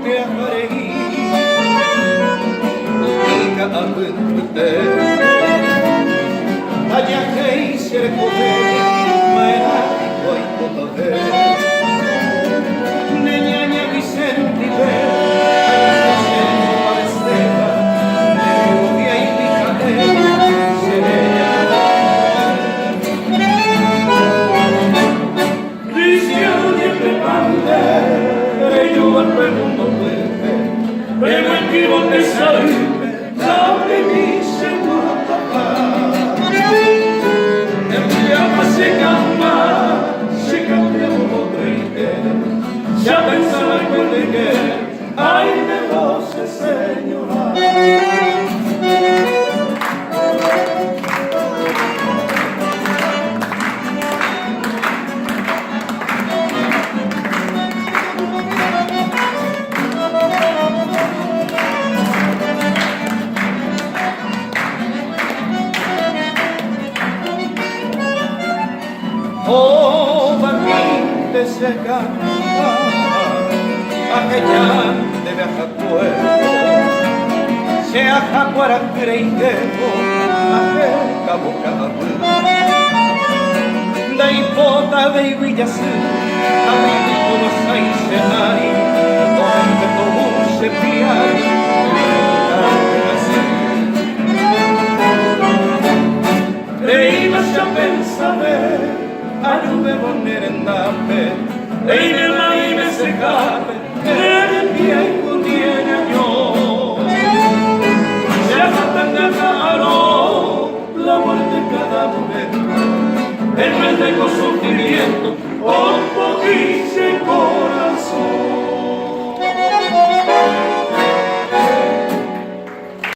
te amarei Ika aputute Ayakei serkote Maera ikoi kotote Neñaña Vicente Prego il vivo che sarebbe la benissimo papà e andiamo a se cambiamo potrete ya pensaba en quelle che hay de vos señora. Oh, valiente se canta, aquella de viaja puerto, se ajacuara creidemo, ajeca boca abuela. Da hipota de Iguillazú, a mí todos ahí se hay, donde todo se piara, Reíbase a pensar ayude a poner en dame, e nella me se cape el viejo tiene años, se fatta caro la muerte cada momento, el mes de con sufrimiento un poquito se cora.